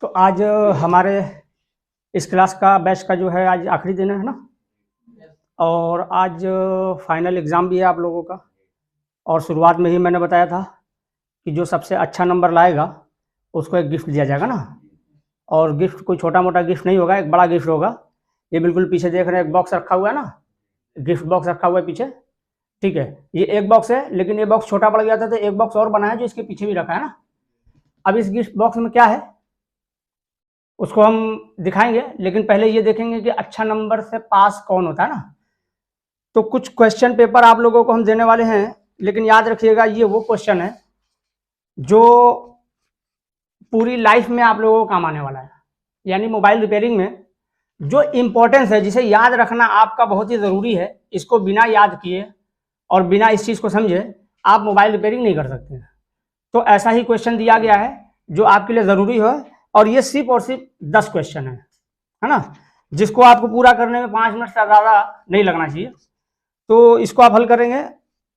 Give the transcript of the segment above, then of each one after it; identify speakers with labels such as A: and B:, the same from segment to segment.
A: तो आज हमारे इस क्लास का बैच का जो है आज आखिरी दिन है ना। और आज फाइनल एग्ज़ाम भी है आप लोगों का। और शुरुआत में ही मैंने बताया था कि जो सबसे अच्छा नंबर लाएगा उसको एक गिफ्ट दिया जाएगा ना। और गिफ्ट कोई छोटा मोटा गिफ्ट नहीं होगा, एक बड़ा गिफ्ट होगा। ये बिल्कुल पीछे देख रहे हैं, एक बॉक्स रखा हुआ है ना, गिफ्ट बॉक्स रखा हुआ है पीछे। ठीक है, ये एक बॉक्स है, लेकिन ये बॉक्स छोटा पड़ गया था तो एक बॉक्स और बना है जो इसके पीछे भी रखा है ना। अब इस गिफ्ट बॉक्स में क्या है उसको हम दिखाएंगे, लेकिन पहले ये देखेंगे कि अच्छा नंबर से पास कौन होता है ना। तो कुछ क्वेश्चन पेपर आप लोगों को हम देने वाले हैं, लेकिन याद रखिएगा ये वो क्वेश्चन है जो पूरी लाइफ में आप लोगों को काम आने वाला है। यानी मोबाइल रिपेयरिंग में जो इम्पोर्टेंस है, जिसे याद रखना आपका बहुत ही ज़रूरी है, इसको बिना याद किए और बिना इस चीज़ को समझे आप मोबाइल रिपेयरिंग नहीं कर सकते। तो ऐसा ही क्वेश्चन दिया गया है जो आपके लिए ज़रूरी हो, और ये सिर्फ और सिर्फ 10 क्वेश्चन है ना, जिसको आपको पूरा करने में 5 मिनट से ज़्यादा नहीं लगना चाहिए। तो इसको आप हल करेंगे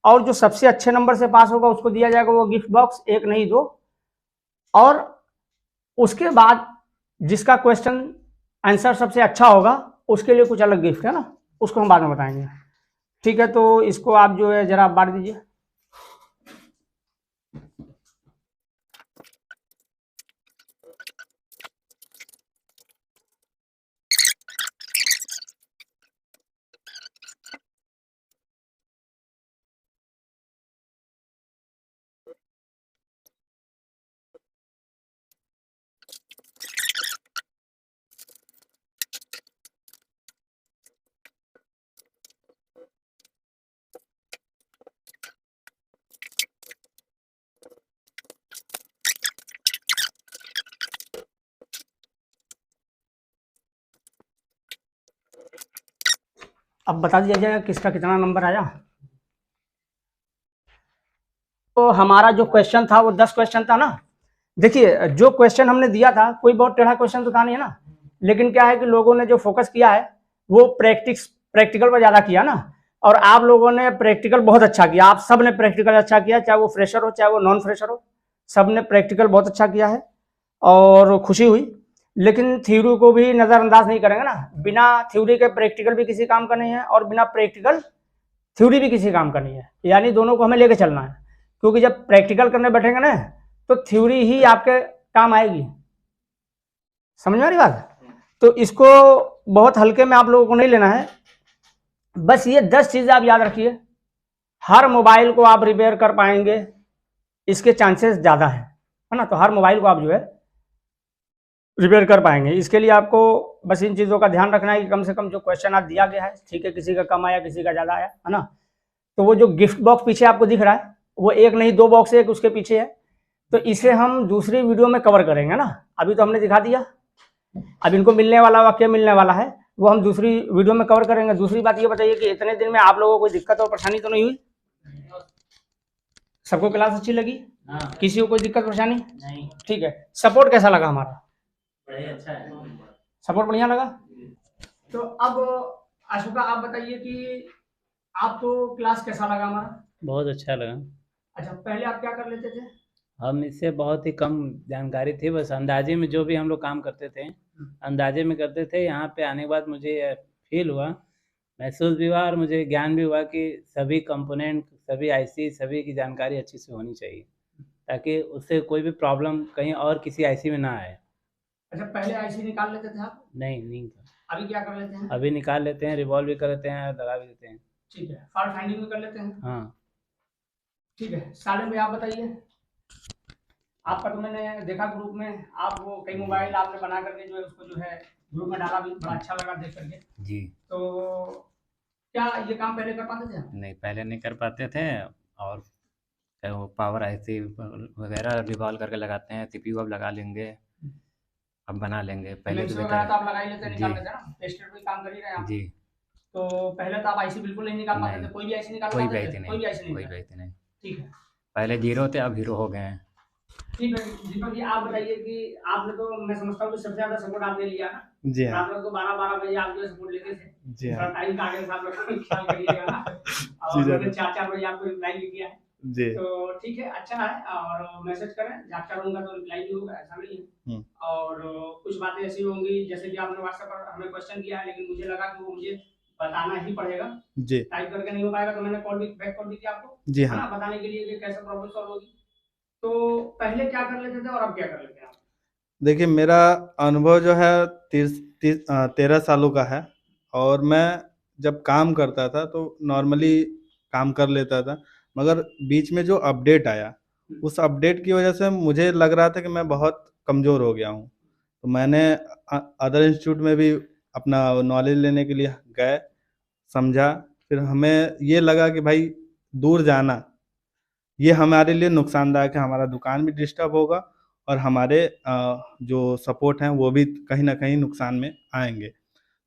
A: और जो सबसे अच्छे नंबर से पास होगा उसको दिया जाएगा वो गिफ्ट बॉक्स, एक नहीं दो। और उसके बाद जिसका क्वेश्चन आंसर सबसे अच्छा होगा उसके लिए कुछ अलग गिफ्ट है ना, उसको हम बाद में बताएंगे। ठीक है, तो इसको आप जो है जरा बांट दीजिए। अब बता दिया जाएगा किसका कितना नंबर आया। तो हमारा जो क्वेश्चन था वो 10 क्वेश्चन था ना। देखिए, जो क्वेश्चन हमने दिया था कोई बहुत टेढ़ा क्वेश्चन तो था नहीं है ना, लेकिन क्या है कि लोगों ने जो फोकस किया है वो प्रैक्टिकल पर ज़्यादा किया ना। और आप लोगों ने प्रैक्टिकल बहुत अच्छा किया, आप सब ने प्रैक्टिकल अच्छा किया, चाहे वो फ्रेशर हो चाहे वो नॉन फ्रेशर हो, सब ने प्रैक्टिकल बहुत अच्छा किया है और खुशी हुई। लेकिन थ्योरी को भी नज़रअंदाज नहीं करेंगे ना, बिना थ्योरी के प्रैक्टिकल भी किसी काम का नहीं है और बिना प्रैक्टिकल थ्योरी भी किसी काम का नहीं है। यानी दोनों को हमें लेके चलना है, क्योंकि जब प्रैक्टिकल करने बैठेंगे ना तो थ्योरी ही आपके काम आएगी। समझ में आ रही बात? तो इसको बहुत हल्के में आप लोगों को नहीं लेना है। बस ये 10 चीज़ें आप याद रखिए, हर मोबाइल को आप रिपेयर कर पाएंगे इसके चांसेस ज़्यादा है ना। तो हर मोबाइल को आप जो है रिपेयर कर पाएंगे, इसके लिए आपको बस इन चीज़ों का ध्यान रखना है कि कम से कम जो क्वेश्चन आज दिया गया है, ठीक है, किसी का कम आया किसी का ज़्यादा आया है ना। तो वो जो गिफ्ट बॉक्स पीछे आपको दिख रहा है वो एक नहीं दो बॉक्स है, एक उसके पीछे है। तो इसे हम दूसरी वीडियो में कवर करेंगे ना, अभी तो हमने दिखा दिया। अब इनको मिलने वाला वाक्य मिलने वाला है वो हम दूसरी वीडियो में कवर करेंगे। दूसरी बात ये बताइए कि इतने दिन में आप लोगों को कोई दिक्कत और परेशानी तो नहीं हुई? सबको क्लास अच्छी लगी? हाँ। किसी को कोई दिक्कत परेशानी नहीं? ठीक है, सपोर्ट कैसा लगा हमारा? बढ़िया, अच्छा है। सपोर्ट बढ़िया लगा। तो अब अशोका आप बताइए कि आपको क्लास कैसा लगा हमारा?
B: बहुत अच्छा लगा।
A: अच्छा, पहले आप क्या कर लेते थे?
B: हम इससे बहुत ही कम जानकारी थी, बस अंदाजे में जो भी हम लोग काम करते थे अंदाजे में करते थे। यहाँ पे आने के बाद मुझे फील हुआ, महसूस भी हुआ और मुझे ज्ञान भी हुआ कि सभी कंपोनेंट, सभी आईसी, सभी की जानकारी अच्छी से होनी चाहिए, ताकि उससे कोई भी प्रॉब्लम कहीं और किसी आईसी में ना आए।
A: अच्छा, पहले आईसी निकाल लेते थे आप?
B: नहीं, नहीं था।
A: अभी क्या कर लेते हैं?
B: अभी निकाल लेते हैं, रिवॉल्व भी कर लेते हैं, लगा भी देते हैं।
A: ठीक है, फॉल्ट फाइंडिंग भी कर लेते हैं?
B: हाँ।
A: ठीक है, साले में आप बताइए। आपका तो मैंने देखा ग्रुप में, आप वो कई मोबाइल आपने बना करके जो है उसको जो है ग्रुप में डाला भी, बड़ा अच्छा लगा देख करके।
B: जी।
A: तो क्या ये काम पहले कर पाते थे आप?
B: नहीं, पहले नहीं कर पाते थे। और वो पावर आईसी वगैरह रिवॉल्व करके लगाते हैं, सीपीयू अब लगा लेंगे, अब बना लेंगे। पहले
A: फिल्म्स
B: तो
A: वगैरह तो
B: बेहतर।
A: आप लगा ही लेते हैं,
B: जी।
A: निकाल लेते हैं ना, टेस्टेड भी काम कर ही रहे हैं आप।
B: जी।
A: तो पहले तो आप आईसी बिल्कुल नहीं निकाल पाते
B: नहीं,
A: थे? कोई भी आईसी निकाल
B: कोई भी
A: पाते थे?
B: आईसी
A: कोई
B: नहीं,
A: भी आईसी नहीं
B: कोई भी
A: निकाल?
B: आईसी नहीं।
A: ठीक है।
B: पहले जीरो थे, अब हीरो हो गए हैं।
A: ठीक है दीपक जी, आप बताइए कि आपने तो, मैं समझता हूँ कि सबसे ज्यादा सपोर्ट आपने लिया ना।
B: जी हाँ।
A: रात में तो 12-12 बजे आप जो है सपोर्ट लेते थे।
B: जी हाँ।
A: थोड़ा टाइम का आगे से आप लोग ख्याल करिएगा ना।
B: जी
A: और मैंने
B: ज़रूर।
A: 4-4 बजे आपको रिप्लाई भी किया है।
C: जी।
A: तो ठीक है, अच्छा है। और मैसेज करें, जब करूँगा तो रिप्लाई भी होगा, ऐसा नहीं है। और कुछ बातें ऐसी होंगी जैसे कि आपने व्हाट्सएप पर हमें क्वेश्चन किया है, लेकिन मुझे लगा कि वो मुझे बताना ही पड़ेगा।
C: जी।
A: टाइप करके नहीं हो पाएगा, तो मैंने बैक कॉल भी किया आपको,
C: जी
A: है
C: हाँ।
A: ना, बताने के लिए कि कैसे प्रॉब्लम सॉल्व होगी। तो पहले क्या कर लेते थे और अब क्या कर लेते हैं आप?
C: देखिए, मेरा अनुभव जो है 13 सालों का है, और मैं जब काम करता था तो नॉर्मली काम कर लेता था, मगर बीच में जो अपडेट आया, उस अपडेट की वजह से मुझे लग रहा था कि मैं बहुत कमज़ोर हो गया हूँ। तो मैंने अदर इंस्टीट्यूट में भी अपना नॉलेज लेने के लिए गए, समझा, फिर हमें ये लगा कि भाई दूर जाना, ये हमारे लिए नुकसानदायक है, हमारा दुकान भी डिस्टर्ब होगा और हमारे जो सपोर्ट हैं वो भी कहीं न कहीं नुकसान में आएँगे।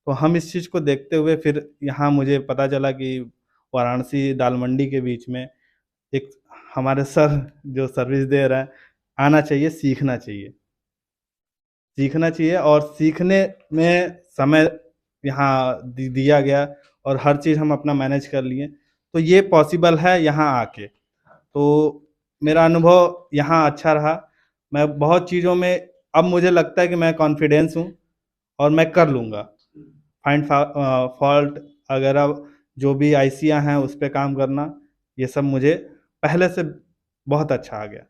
C: तो हम इस चीज़ को देखते हुए फिर यहाँ मुझे पता चला कि वाराणसी दाल मंडी के बीच में एक हमारे सर जो सर्विस दे रहे हैं, आना चाहिए, सीखना चाहिए। सीखना चाहिए और सीखने में समय यहाँ दिया गया और हर चीज़ हम अपना मैनेज कर लिए। तो ये पॉसिबल है यहाँ आके। तो मेरा अनुभव यहाँ अच्छा रहा। मैं बहुत चीज़ों में अब मुझे लगता है कि मैं कॉन्फिडेंस हूँ और मैं कर लूँगा। फॉल्ट वगैरह जो भी आईसियाँ हैं उस पे काम करना, ये सब मुझे पहले से बहुत अच्छा आ गया।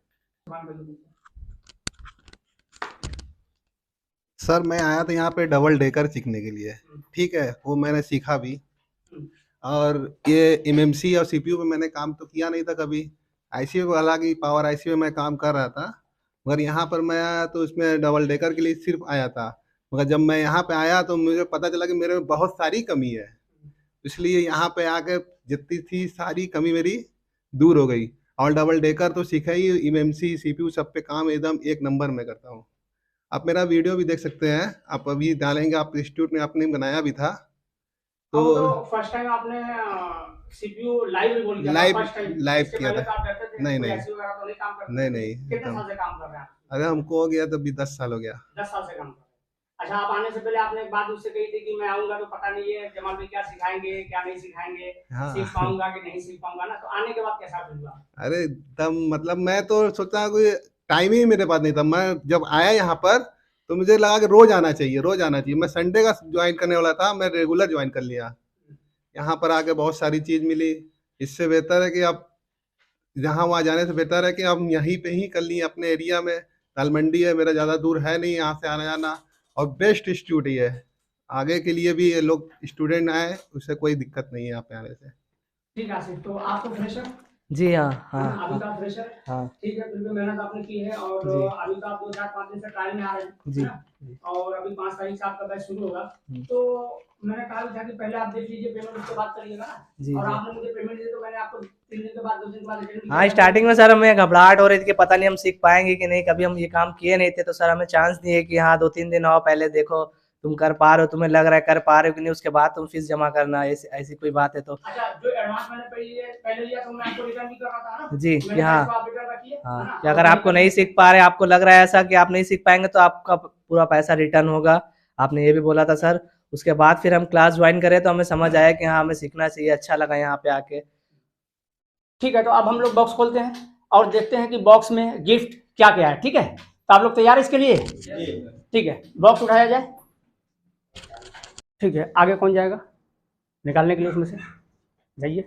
D: सर मैं आया था यहाँ पे डबल डेकर सीखने के लिए, ठीक है, वो मैंने सीखा भी। और ये एमएमसी और सीपीयू पे मैंने काम तो किया नहीं था कभी। आईसीयू को, हालांकि पावर आईसीयू में मैं काम कर रहा था, मगर यहाँ पर मैं आया तो इसमें डबल डेकर के लिए सिर्फ आया था। मगर जब मैं यहाँ पे आया तो मुझे पता चला कि मेरे में बहुत सारी कमी है, इसलिए यहाँ पे आके जितनी थी सारी कमी मेरी दूर हो गई। और डबल डेकर तो सीखा ही, एमएमसी सीपीयू सब पे काम एकदम एक नंबर में करता हूँ। आप मेरा वीडियो भी देख सकते हैं, आप अभी डालेंगे, आप इंस्टीट्यूट में आपने बनाया भी था।
A: तो फर्स्ट टाइम आपने सीपीयू लाइव बोल किया था, फर्स्ट टाइम?
D: लाइव
A: इसके
D: किया
A: पहले
D: था।
A: तो आप डरते थे,
D: नहीं
A: कोई
D: नहीं
A: ऐसी वगैरह तो नहीं काम करते
D: नहीं
A: थे?
D: नहीं
A: कितने साल से काम कर रहे हैं आप?
D: अरे हमको हो गया तो अभी 10 साल हो गया।
A: 10 साल से काम कर रहे हैं। अच्छा, आप आने से पहले आपने एक बात उससे कही थी कि मैं आऊंगा तो पता नहीं है जमाल भाई क्या सिखाएंगे क्या नहीं सिखाएंगे,
D: हाँ।
A: सीख पाऊंगा कि नहीं सीख पाऊंगा ना। तो आने के बाद कैसा फील हुआ?
D: अरे एकदम, मतलब मैं तो सोचा कोई टाइम ही मेरे पास नहीं था। मैं जब आया यहाँ पर तो मुझे लगा कि रोज आना चाहिए, रोज आना चाहिए। मैं संडे का ज्वाइन करने वाला था, मैं रेगुलर ज्वाइन कर लिया। यहाँ पर आके बहुत सारी चीज मिली। इससे बेहतर है कि आप जहाँ वहाँ जाने से बेहतर है कि आप यहीं पे ही कर लिए अपने एरिया में। दाल मंडी है, मेरा ज़्यादा दूर है नहीं यहाँ से आना जाना, और बेस्ट इंस्टीट्यूट ही है। आगे के लिए भी ये लोग स्टूडेंट आए, उससे कोई दिक्कत नहीं है यहाँ पे आने से।
A: ठीक है आसिफ, तो आप तो फ्रेशर?
B: जी हाँ,
A: हाँ,
B: हाँ,
A: अभी
B: हाँ,
A: तो आप फ्रेशर,
B: हाँ,
A: ठीक है, फिर भी मेहनत आपने की है। और
B: जी।
A: अभी तो आप 2-4-5 दिन से ट्रायल में आ रहे हैं,
B: जी,
A: है ना?
B: जी।
A: और अभी 5 तारीख से आपका बैच शुरू होगा। तो मैंने कहा था कि पहले आप देख लीजिए, पेमेंट उसके बाद करिएगा ना।
B: जी,
A: और
B: जी।
A: आपने मुझे पेमेंट दी तो मैंने आपको 3 दिन के बाद 2 दिन के बाद रिटर्न
B: हाँ, स्टार्टिंग में सर हमें घबराहट हो रही थी कि पता नहीं हम सीख पाएंगे कि नहीं, कभी हम ये काम किए नहीं थे। तो सर हमें चांस दिए कि हाँ 2-3 दिन आओ, पहले देखो तुम कर पा रहे हो, तुम्हें लग रहा है कर पा रहे हो कि नहीं, उसके बाद तुम फीस जमा करना। ऐसी कोई बात है तो
A: अच्छा, जो एडवांस मैंने पहले लिया तो मैं आपको रिटर्न भी कर रहा था ना?
B: जी,
A: मैंने
B: हाँ,
A: इसको आप रिटर्न रखिए, है
B: हाँ,
A: ना?
B: कि अगर आपको नहीं सीख पा रहे, आपको लग रहा है ऐसा कि आप नहीं सीख पाएंगे, तो आपका पूरा पैसा रिटर्न होगा। आपने ये भी बोला था सर। उसके बाद फिर हम क्लास ज्वाइन करे तो हमें समझ आया कि हाँ हमें सीखना चाहिए, अच्छा लगा यहाँ पे आके। ठीक है, तो अब हम लोग बॉक्स खोलते हैं और देखते हैं कि बॉक्स में गिफ्ट क्या क्या है। ठीक है, तो आप लोग तैयार हैं इसके लिए? ठीक है, बॉक्स उठाया जाए। ठीक है, आगे कौन जाएगा निकालने के लिए उसमें से? जाइए।